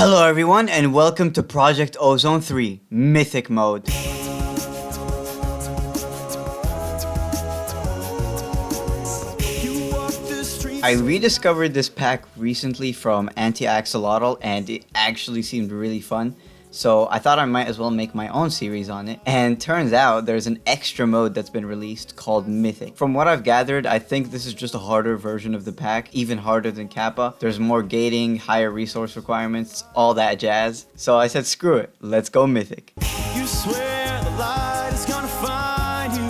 Hello everyone and welcome to Project Ozone 3 Mythic mode. I rediscovered this pack recently from Anti-Axolotl and it actually seemed really fun. So I thought I might as well make my own series on it. And turns out there's an extra mode that's been released called Mythic. From what I've gathered, I think this is just a harder version of the pack, even harder than Kappa. There's more gating, higher resource requirements, all that jazz. So I said screw it, let's go Mythic. You swear the light is gonna find you,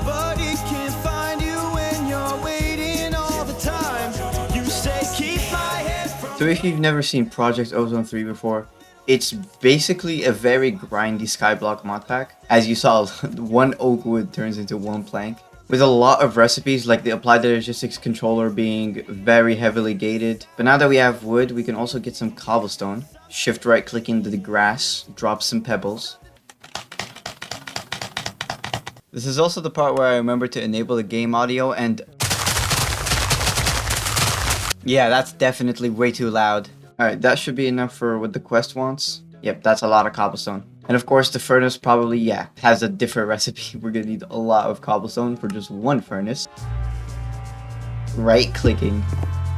but it can't find you when you're waiting all the time. You say keep my head from. So if you've never seen Project Ozone 3 before, it's basically a very grindy skyblock mod pack. As you saw, one oak wood turns into one plank. With a lot of recipes, like the applied logistics controller being very heavily gated. But now that we have wood, we can also get some cobblestone. Shift right click into the grass, drop some pebbles. This is also the part where I remember to enable the game audio and... yeah, that's definitely way too loud. Alright, that should be enough for what the quest wants. Yep, that's a lot of cobblestone. And of course the furnace probably, has a different recipe. We're gonna need a lot of cobblestone for just one furnace. Right clicking.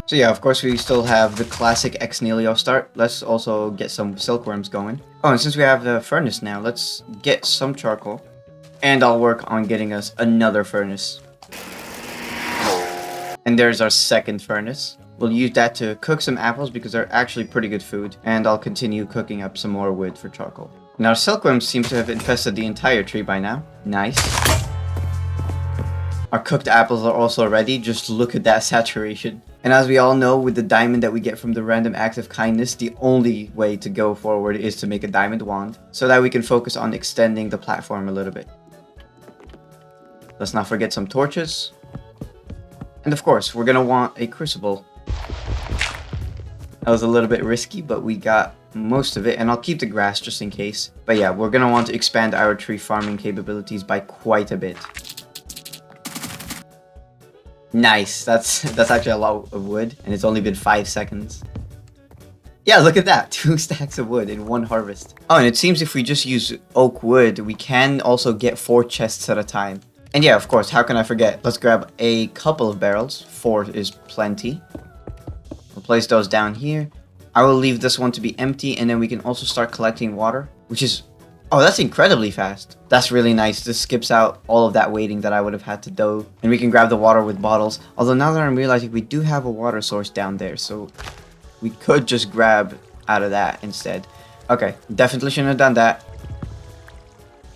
So yeah, of course we still have the classic ex nihilo start. Let's also get some silkworms going. Oh, and since we have the furnace now, let's get some charcoal. And I'll work on getting us another furnace. And there's our second furnace. We'll use that to cook some apples because they're actually pretty good food. And I'll continue cooking up some more wood for charcoal. Now silkworms seem to have infested the entire tree by now. Nice. Our cooked apples are also ready. Just look at that saturation. And as we all know, with the diamond that we get from the random act of kindness, the only way to go forward is to make a diamond wand so that we can focus on extending the platform a little bit. Let's not forget some torches. And of course, we're gonna want a crucible. That was a little bit risky, but we got most of it, and I'll keep the grass just in case. But yeah, we're gonna want to expand our tree farming capabilities by quite a bit. Nice, that's actually a lot of wood, and it's only been 5 seconds. Yeah, look at that, 2 stacks of wood in one harvest. Oh, and it seems if we just use oak wood, we can also get 4 chests at a time. And yeah, of course, how can I forget? Let's grab a couple of barrels. 4 is plenty. We'll place those down here. I will leave this one to be empty, and then we can also start collecting water, which is... oh, that's incredibly fast. That's really nice. This skips out all of that waiting that I would have had to do. And we can grab the water with bottles. Although now that I'm realizing we do have a water source down there, so we could just grab out of that instead. Okay, definitely shouldn't have done that.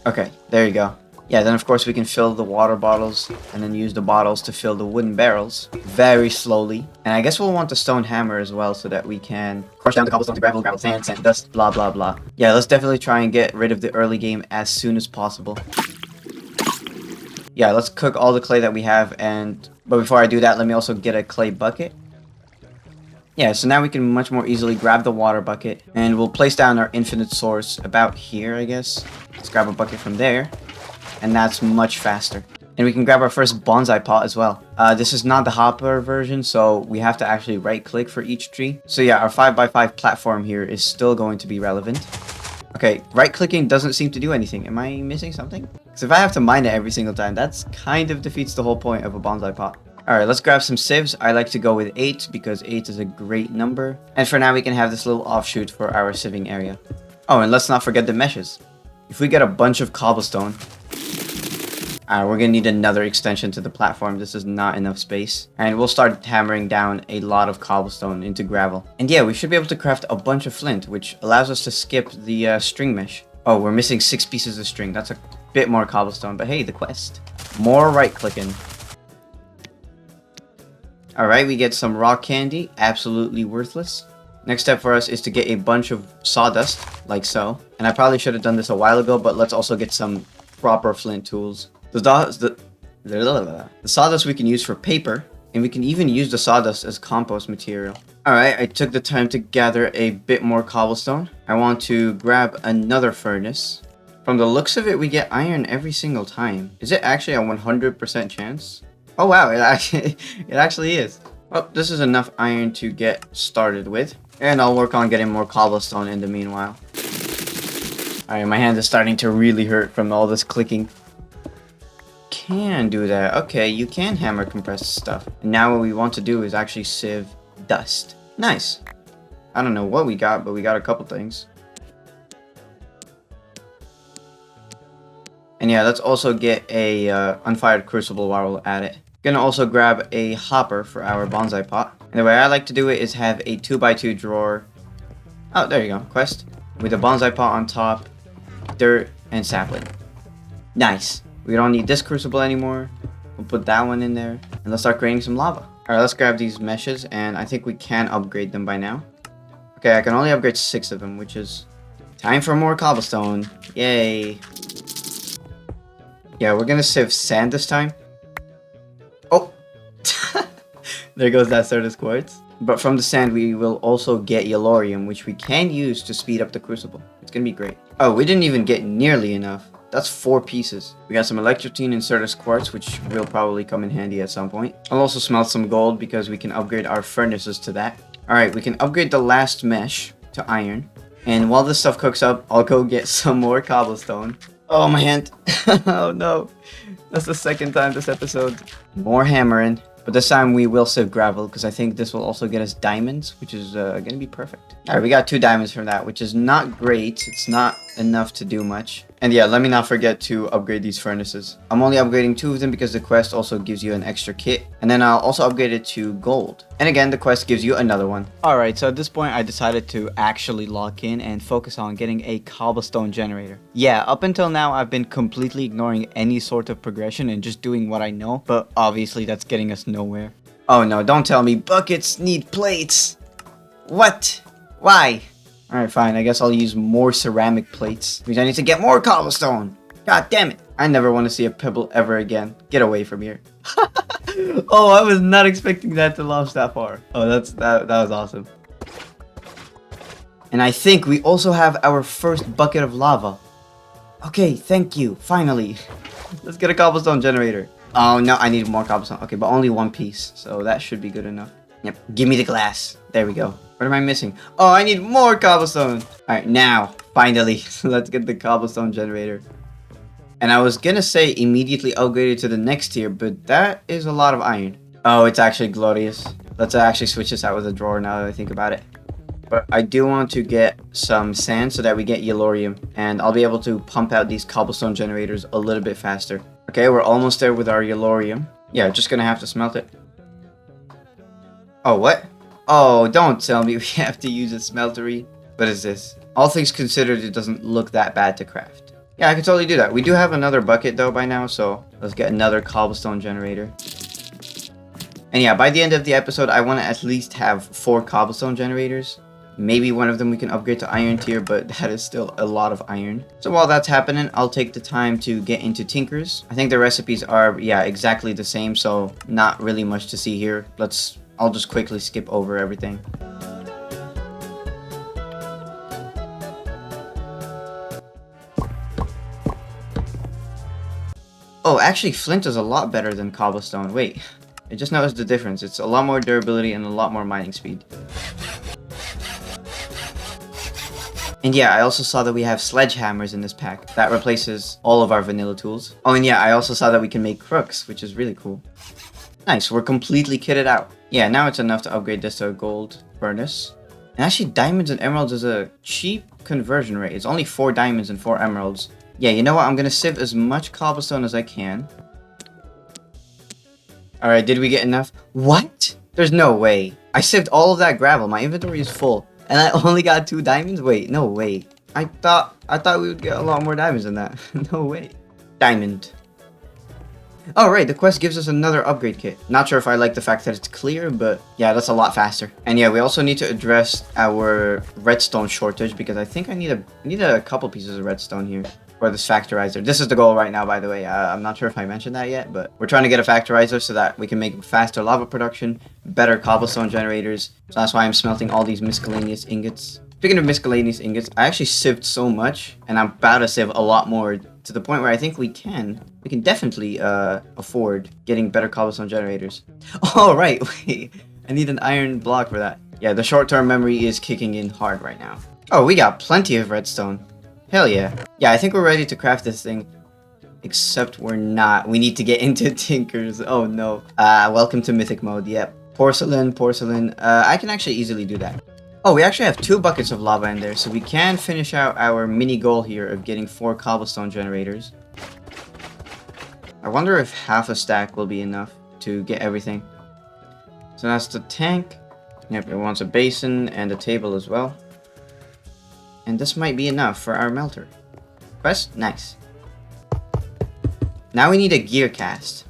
Okay, there you go. Yeah, then of course we can fill the water bottles and then use the bottles to fill the wooden barrels very slowly. And I guess we'll want the stone hammer as well so that we can crush down the cobblestone to gravel, sand, dust, blah, blah, blah. Yeah, let's definitely try and get rid of the early game as soon as possible. Yeah, let's cook all the clay that we have, but before I do that, let me also get a clay bucket. Yeah, so now we can much more easily grab the water bucket and we'll place down our infinite source about here, I guess. Let's grab a bucket from there. And that's much faster. And we can grab our first bonsai pot as well. This is not the hopper version, so we have to actually right click for each tree. So yeah, our 5x5 platform here is still going to be relevant. Okay, right clicking doesn't seem to do anything. Am I missing something? Because if I have to mine it every single time, that's kind of defeats the whole point of a bonsai pot. Alright, let's grab some sieves. I like to go with 8 because 8 is a great number. And for now we can have this little offshoot for our sieving area. Oh, and let's not forget the meshes. If we get a bunch of cobblestone, we're gonna need another extension to the platform. This is not enough space. And we'll start hammering down a lot of cobblestone into gravel. And yeah, we should be able to craft a bunch of flint, which allows us to skip the string mesh. Oh, we're missing 6 pieces of string. That's a bit more cobblestone, but hey, the quest. More right clicking. Alright, we get some rock candy. Absolutely worthless. Next step for us is to get a bunch of sawdust, like so. And I probably should have done this a while ago, but let's also get some proper flint tools. The sawdust we can use for paper, and we can even use the sawdust as compost material. Alright, I took the time to gather a bit more cobblestone. I want to grab another furnace. From the looks of it, we get iron every single time. Is it actually a 100% chance? Oh wow, it actually is. Well, this is enough iron to get started with. And I'll work on getting more cobblestone in the meanwhile. Alright, my hand is starting to really hurt from all this clicking. Can do that. Okay, you can hammer compressed stuff. And now what we want to do is actually sieve dust. Nice. I don't know what we got, but we got a couple things. And yeah, let's also get a unfired crucible while we're at it. Gonna also grab a hopper for our bonsai pot. And the way I like to do it is have a 2x2 drawer. Oh, there you go. Quest. With a bonsai pot on top, dirt, and sapling. Nice. We don't need this crucible anymore. We'll put that one in there. And let's start creating some lava. Alright, let's grab these meshes. And I think we can upgrade them by now. Okay, I can only upgrade 6 of them, which is time for more cobblestone. Yay. Yeah, we're gonna sieve sand this time. Oh! There goes that Certus quartz. But from the sand, we will also get yellorium, which we can use to speed up the crucible. It's gonna be great. Oh, we didn't even get nearly enough. That's 4 pieces. We got some electrotine and Certus quartz, which will probably come in handy at some point. I'll also smelt some gold because we can upgrade our furnaces to that. Alright, we can upgrade the last mesh to iron. And while this stuff cooks up, I'll go get some more cobblestone. Oh, my hand. Oh, no. That's the second time this episode. More hammering. But this time we will sieve gravel because I think this will also get us diamonds, which is going to be perfect. Alright, we got 2 diamonds from that, which is not great. It's not enough to do much. And yeah, let me not forget to upgrade these furnaces. I'm only upgrading 2 of them because the quest also gives you an extra kit. And then I'll also upgrade it to gold. And again, the quest gives you another one. Alright, so at this point I decided to actually lock in and focus on getting a cobblestone generator. Yeah, up until now I've been completely ignoring any sort of progression and just doing what I know. But obviously that's getting us nowhere. Oh no, don't tell me buckets need plates. What? Why? Alright, fine. I guess I'll use more ceramic plates. Because I need to get more cobblestone. God damn it. I never want to see a pebble ever again. Get away from here. Oh, I was not expecting that to launch that far. Oh, that was awesome. And I think we also have our first bucket of lava. Okay, thank you. Finally. Let's get a cobblestone generator. Oh, no, I need more cobblestone. Okay, but only 1 piece. So that should be good enough. Yep, give me the glass. There we go. What am I missing? Oh, I need more cobblestone. Alright, now, finally, let's get the cobblestone generator. And I was gonna say immediately upgrade it to the next tier, but that is a lot of iron. Oh, it's actually glorious. Let's actually switch this out with a drawer now that I think about it. But I do want to get some sand so that we get yellorium. And I'll be able to pump out these cobblestone generators a little bit faster. Okay, we're almost there with our yellorium. Yeah, just gonna have to smelt it. Oh, what? Oh, don't tell me we have to use a smeltery. What is this? All things considered, it doesn't look that bad to craft. Yeah, I can totally do that. We do have another bucket though by now, so let's get another cobblestone generator. And yeah, by the end of the episode, I want to at least have 4 cobblestone generators. Maybe one of them we can upgrade to iron tier, but that is still a lot of iron. So while that's happening, I'll take the time to get into Tinkers. I think the recipes are, yeah, exactly the same, so not really much to see here. I'll just quickly skip over everything. Oh, actually flint is a lot better than cobblestone. Wait, I just noticed the difference. It's a lot more durability and a lot more mining speed. And yeah, I also saw that we have sledgehammers in this pack. That replaces all of our vanilla tools. Oh, and yeah, I also saw that we can make crooks, which is really cool. Nice, we're completely kitted out. Yeah, now it's enough to upgrade this to a gold furnace. And actually, diamonds and emeralds is a cheap conversion rate. It's only 4 diamonds and 4 emeralds. Yeah, you know what? I'm gonna sieve as much cobblestone as I can. Alright, did we get enough? What? There's no way. I sieved all of that gravel. My inventory is full. And I only got 2 diamonds? Wait, no way. I thought we would get a lot more diamonds than that. No way. Diamond. Oh, right, the quest gives us another upgrade kit. Not sure if I like the fact that it's clear, but yeah, that's a lot faster. And yeah, we also need to address our redstone shortage because I think I need a couple pieces of redstone here for this factorizer. This is the goal right now, by the way. I'm not sure if I mentioned that yet, but we're trying to get a factorizer so that we can make faster lava production, better cobblestone generators. So that's why I'm smelting all these miscellaneous ingots. Speaking of miscellaneous ingots, I actually sieved so much, and I'm about to sieve a lot more to the point where I think we can definitely afford getting better cobblestone generators. Oh, right, wait. I need an iron block for that. Yeah, the short-term memory is kicking in hard right now. Oh, we got plenty of redstone. Hell yeah. Yeah, I think we're ready to craft this thing. Except we're not. We need to get into Tinkers. Oh no. Welcome to Mythic mode. Yep. Porcelain, porcelain. I can actually easily do that. Oh, we actually have 2 buckets of lava in there, so we can finish out our mini goal here of getting 4 cobblestone generators. I wonder if half a stack will be enough to get everything. So that's the tank. Yep, it wants a basin and a table as well. And this might be enough for our melter. Quest? Nice. Now we need a gear cast,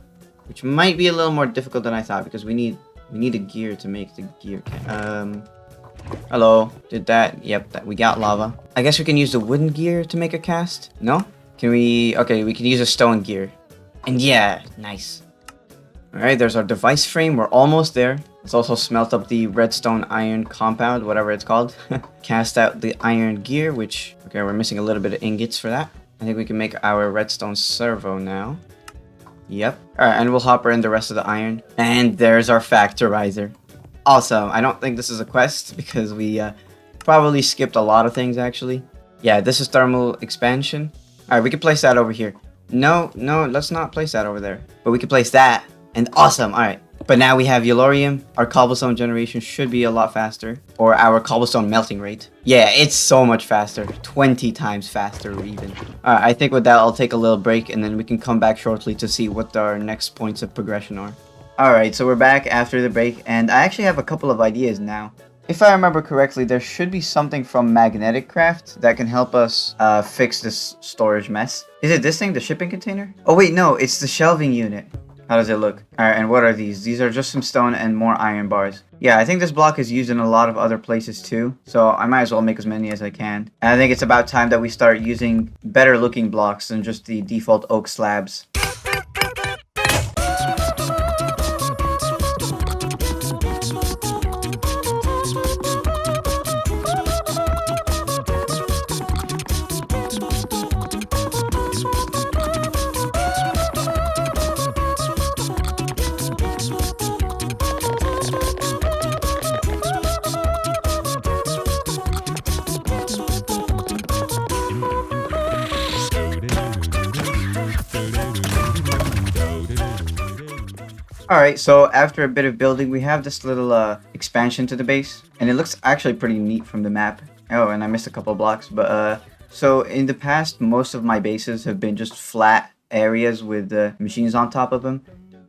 which might be a little more difficult than I thought because we need a gear to make the gear cast. Hello. Did that? Yep, we got lava. I guess we can use the wooden gear to make a cast? No? Can we? Okay, we can use a stone gear. And yeah, nice. Alright, there's our device frame. We're almost there. Let's also smelt up the redstone iron compound, whatever it's called. Cast out the iron gear, which, okay, we're missing a little bit of ingots for that. I think we can make our redstone servo now. Yep. Alright, and we'll hopper in the rest of the iron. And there's our factorizer. Awesome. I don't think this is a quest because we probably skipped a lot of things, actually. Yeah, this is thermal expansion. Alright, we can place that over here. No, let's not place that over there. But we can place that. And awesome. Alright. But now we have Yellorium. Our cobblestone generation should be a lot faster. Or our cobblestone melting rate. Yeah, it's so much faster. 20 times faster even. Alright, I think with that I'll take a little break and then we can come back shortly to see what our next points of progression are. Alright, so we're back after the break and I actually have a couple of ideas now. If I remember correctly, there should be something from Magnetic Craft that can help us fix this storage mess. Is it this thing, the shipping container? Oh wait, no, it's the shelving unit. How does it look? Alright, and what are these? These are just some stone and more iron bars. Yeah, I think this block is used in a lot of other places too, so I might as well make as many as I can. And I think it's about time that we start using better looking blocks than just the default oak slabs. Alright, so after a bit of building, we have this little expansion to the base. And it looks actually pretty neat from the map. Oh, and I missed a couple blocks. But, so in the past, most of my bases have been just flat areas with machines on top of them.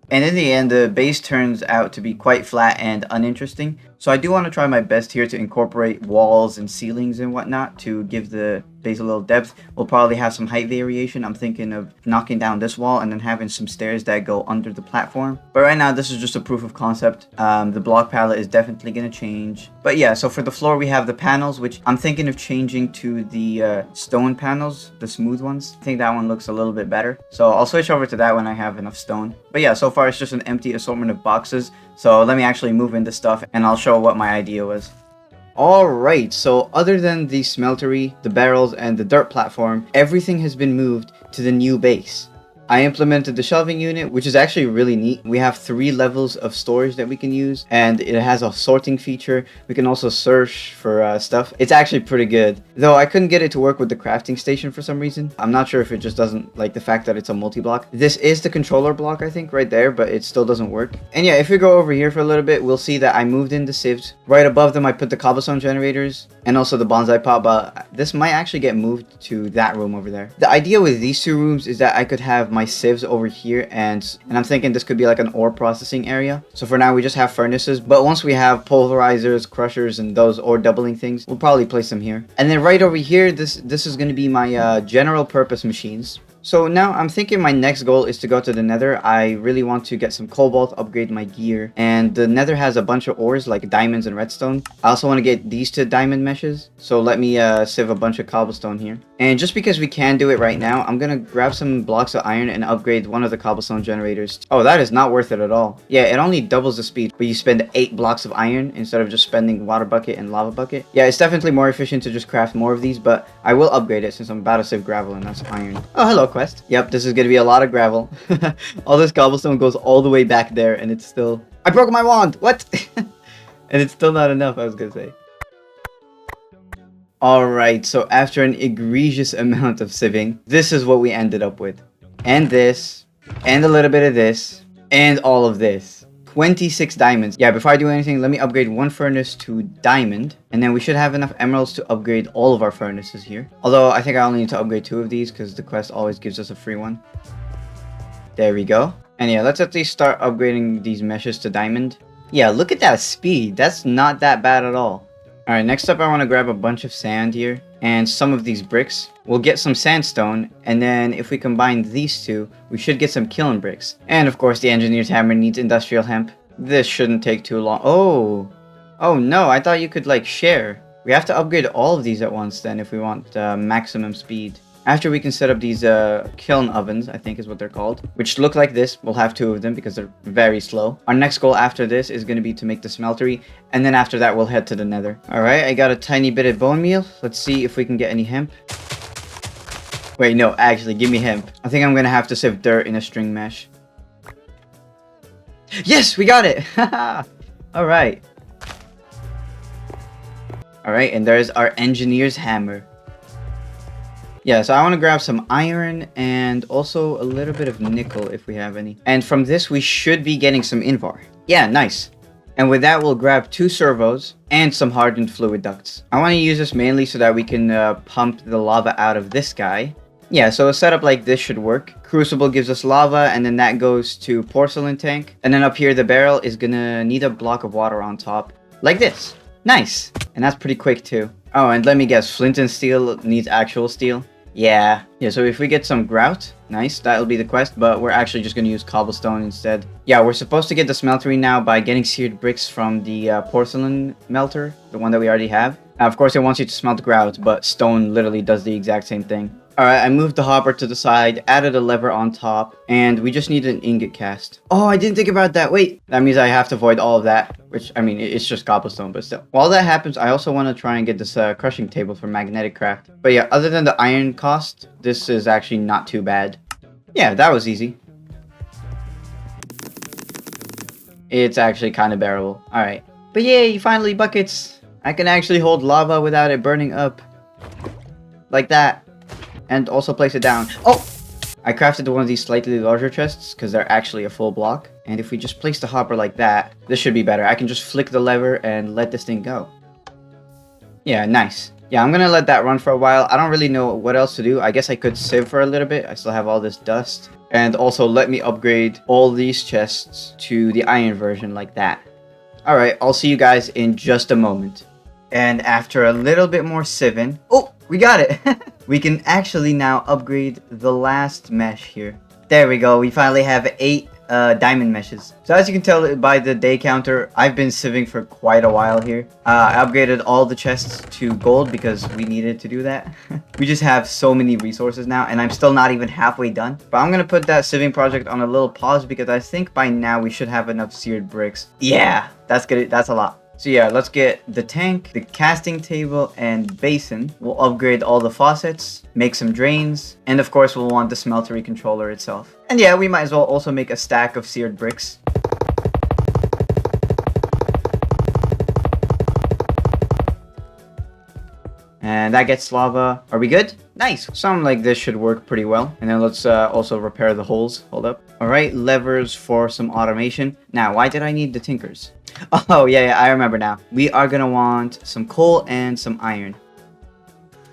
And in the end, the base turns out to be quite flat and uninteresting. So I do want to try my best here to incorporate walls and ceilings and whatnot to give the base a little depth. We'll probably have some height variation. I'm thinking of knocking down this wall and then having some stairs that go under the platform. But right now, this is just a proof of concept. The block palette is definitely going to change. But yeah, so for the floor, we have the panels, which I'm thinking of changing to the stone panels, the smooth ones. I think that one looks a little bit better. So I'll switch over to that when I have enough stone. But yeah, so far it's just an empty assortment of boxes. So let me actually move into stuff and I'll show what my idea was. Alright, so other than the smeltery, the barrels, and the dirt platform, everything has been moved to the new base. I implemented the shelving unit, which is actually really neat. We have 3 levels of storage that we can use, and it has a sorting feature. We can also search for stuff. It's actually pretty good. Though I couldn't get it to work with the crafting station for some reason. I'm not sure if it just doesn't like the fact that it's a multi-block. This is the controller block, I think, right there, but it still doesn't work. And yeah, if we go over here for a little bit, we'll see that I moved in the sieves. Right above them, I put the cobblestone generators and also the bonsai pot, but this might actually get moved to that room over there. The idea with these 2 rooms is that I could have my sieves over here and I'm thinking this could be like an ore processing area. So for now we just have furnaces, but once we have pulverizers, crushers, and those ore doubling things, we'll probably place them here. And then right over here, this is going to be my general purpose machines. So now I'm thinking my next goal is to go to the nether. I really want to get some cobalt, upgrade my gear. And the nether has a bunch of ores like diamonds and redstone. I also want to get these 2 diamond meshes. So let me sieve a bunch of cobblestone here. And just because we can do it right now, I'm going to grab some blocks of iron and upgrade one of the cobblestone generators. Oh, that is not worth it at all. Yeah, it only doubles the speed, but you spend 8 blocks of iron instead of just spending water bucket and lava bucket. Yeah, it's definitely more efficient to just craft more of these, but I will upgrade it since I'm about to sieve gravel and that's iron. Oh, hello. Quest. Yep, this is gonna be a lot of gravel. All this cobblestone goes all the way back there and it's still... I broke my wand! What? And it's still not enough, I was gonna say. Alright, so after an egregious amount of sieving, this is what we ended up with. And this, and a little bit of this, and all of this. 26 diamonds. Yeah, before I do anything, let me upgrade one furnace to diamond. And then we should have enough emeralds to upgrade all of our furnaces here. Although, I think I only need to upgrade 2 of these because the quest always gives us a free one. There we go. And yeah, let's at least start upgrading these meshes to diamond. Yeah, look at that speed. That's not that bad at all. Alright, next up I want to grab a bunch of sand here and some of these bricks. We'll get some sandstone, and then if we combine these two, we should get some kiln bricks. And of course the engineer's hammer needs industrial hemp. This shouldn't take too long. Oh no, I thought you could like share. We have to upgrade all of these at once then if we want maximum speed. After we can set up these kiln ovens, I think is what they're called, which look like this. We'll have 2 of them because they're very slow. Our next goal after this is going to be to make the smeltery, and then after that we'll head to the nether. Alright, I got a tiny bit of bone meal. Let's see if we can get any hemp. Wait, no, actually, give me hemp. I think I'm going to have to sieve dirt in a string mesh. Yes, we got it! Alright. Alright, and there's our engineer's hammer. Yeah, so I want to grab some iron and also a little bit of nickel if we have any. And from this, we should be getting some invar. Yeah, nice. And with that, we'll grab 2 servos and some hardened fluid ducts. I want to use this mainly so that we can pump the lava out of this guy. Yeah, so a setup like this should work. Crucible gives us lava, and then that goes to porcelain tank. And then up here, the barrel is gonna need a block of water on top. Like this. Nice. And that's pretty quick too. Oh, and let me guess, flint and steel needs actual steel? Yeah, so if we get some grout, nice, that'll be the quest, but we're actually just going to use cobblestone instead. Yeah, we're supposed to get the smeltery now by getting seared bricks from the porcelain melter, the one that we already have. Now, of course, it wants you to smelt grout, but stone literally does the exact same thing. Alright, I moved the hopper to the side, added a lever on top, and we just need an ingot cast. Oh, I didn't think about that. Wait, that means I have to void all of that, which, I mean, it's just cobblestone, but still. While that happens, I also want to try and get this crushing table for magnetic craft. But yeah, other than the iron cost, this is actually not too bad. Yeah, that was easy. It's actually kind of bearable. Alright. But yay, finally buckets! I can actually hold lava without it burning up. Like that. And also place it down. Oh! I crafted one of these slightly larger chests because they're actually a full block. And if we just place the hopper like that, this should be better. I can just flick the lever and let this thing go. Yeah, nice. Yeah, I'm gonna let that run for a while. I don't really know what else to do. I guess I could sieve for a little bit. I still have all this dust. And also let me upgrade all these chests to the iron version like that. Alright, I'll see you guys in just a moment. And after a little bit more sieving... Oh! We got it! We can actually now upgrade the last mesh here. There we go. We finally have 8 diamond meshes. So as you can tell by the day counter, I've been sieving for quite a while here. I upgraded all the chests to gold because we needed to do that. We just have so many resources now, and I'm still not even halfway done. But I'm gonna put that sieving project on a little pause because I think by now we should have enough seared bricks. Yeah, that's good. That's a lot. So yeah, let's get the tank, the casting table, and basin. We'll upgrade all the faucets, make some drains, and of course we'll want the smeltery controller itself. And yeah, we might as well also make a stack of seared bricks. And that gets lava. Are we good? Nice. Something like this should work pretty well. And then let's also repair the holes. Hold up. Alright, levers for some automation. Now, why did I need the tinkers? Oh, yeah, I remember now. We are gonna want some coal and some iron.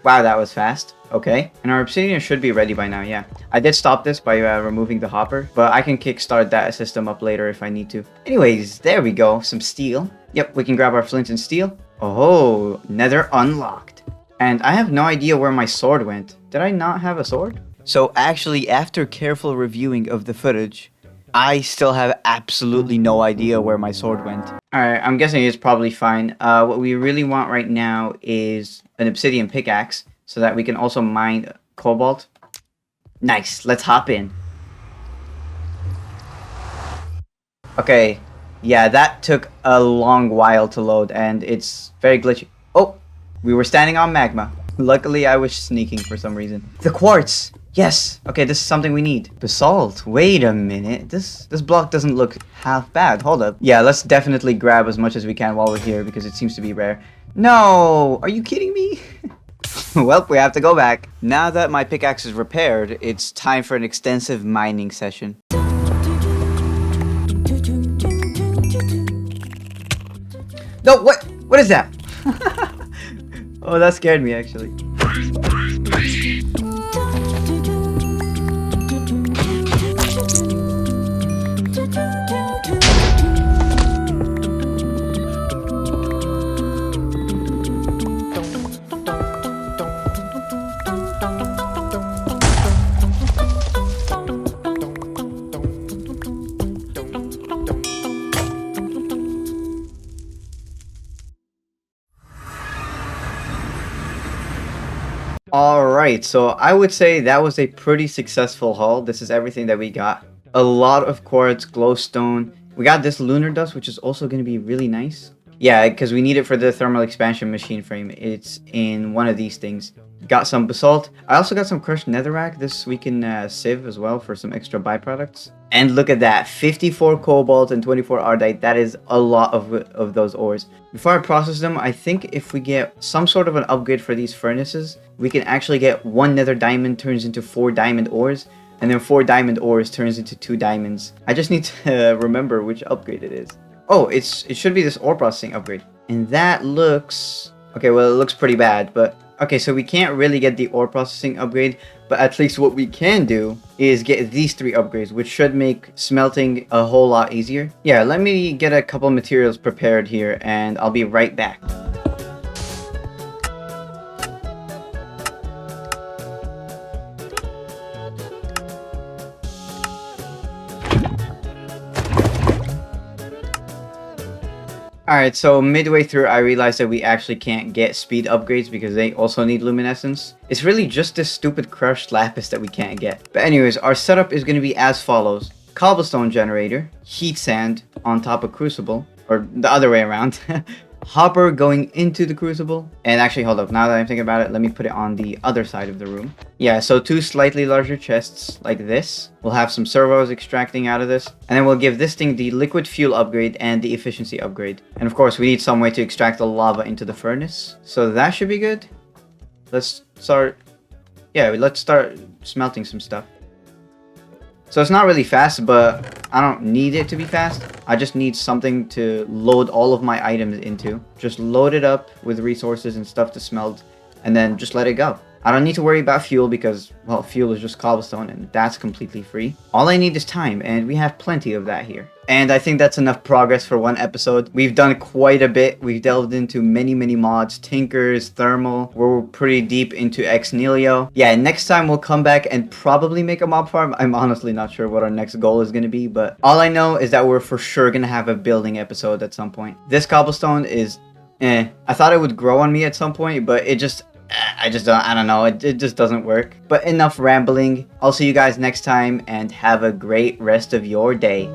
Wow, that was fast. Okay. And our obsidian should be ready by now, yeah. I did stop this by removing the hopper, but I can kickstart that system up later if I need to. Anyways, there we go. Some steel. Yep, we can grab our flint and steel. Oh, nether unlocked. And I have no idea where my sword went. Did I not have a sword? So actually, after careful reviewing of the footage, I still have absolutely no idea where my sword went. Alright, I'm guessing it's probably fine. What we really want right now is an obsidian pickaxe so that we can also mine cobalt. Nice, let's hop in. Okay, yeah, that took a long while to load and it's very glitchy. Oh, we were standing on magma. Luckily, I was sneaking for some reason. The quartz! Yes! Okay, this is something we need. Basalt. Wait a minute. This block doesn't look half bad. Hold up. Yeah, let's definitely grab as much as we can while we're here because it seems to be rare. No! Are you kidding me? Well, we have to go back. Now that my pickaxe is repaired, it's time for an extensive mining session. No, what? What is that? Oh, that scared me actually. Alright, so I would say that was a pretty successful haul. This is everything that we got. A lot of quartz, glowstone. We got this lunar dust, which is also going to be really nice. Yeah, because we need it for the thermal expansion machine frame. It's in one of these things. Got some basalt. I also got some crushed netherrack. This we can sieve as well for some extra byproducts. And look at that, 54 cobalt and 24 ardite. That is a lot of those ores. Before I process them, I think if we get some sort of an upgrade for these furnaces, we can actually get 1 nether diamond turns into 4 diamond ores, and then 4 diamond ores turns into 2 diamonds. I just need to remember which upgrade it is. Oh, it should be this ore processing upgrade. And that looks... okay, well, it looks pretty bad, but... okay, so we can't really get the ore processing upgrade, but at least what we can do is get these 3 upgrades, which should make smelting a whole lot easier. Yeah, let me get a couple materials prepared here, and I'll be right back. Alright, so midway through I realized that we actually can't get speed upgrades because they also need luminescence. It's really just this stupid crushed lapis that we can't get. But anyways, our setup is going to be as follows. Cobblestone generator, heat sand on top of crucible, or the other way around. Hopper going into the crucible. And actually, hold up, now that I'm thinking about it, let me put it on the other side of the room. Yeah, so 2 slightly larger chests like this. We'll have some servos extracting out of this. And then we'll give this thing the liquid fuel upgrade and the efficiency upgrade. And of course, we need some way to extract the lava into the furnace. So that should be good. Let's start... yeah, let's start smelting some stuff. So it's not really fast, but I don't need it to be fast. I just need something to load all of my items into. Just load it up with resources and stuff to smelt, and then just let it go. I don't need to worry about fuel because, well, fuel is just cobblestone and that's completely free. All I need is time, and we have plenty of that here. And I think that's enough progress for one episode. We've done quite a bit. We've delved into many mods, tinkers, thermal. We're pretty deep into ex nihilo. Yeah, next time we'll come back and probably make a mob farm. I'm honestly not sure what our next goal is going to be, but all I know is that we're for sure going to have a building episode at some point. This cobblestone is I thought it would grow on me at some point, but it just... I don't know, it just doesn't work. But enough rambling. I'll see you guys next time and have a great rest of your day.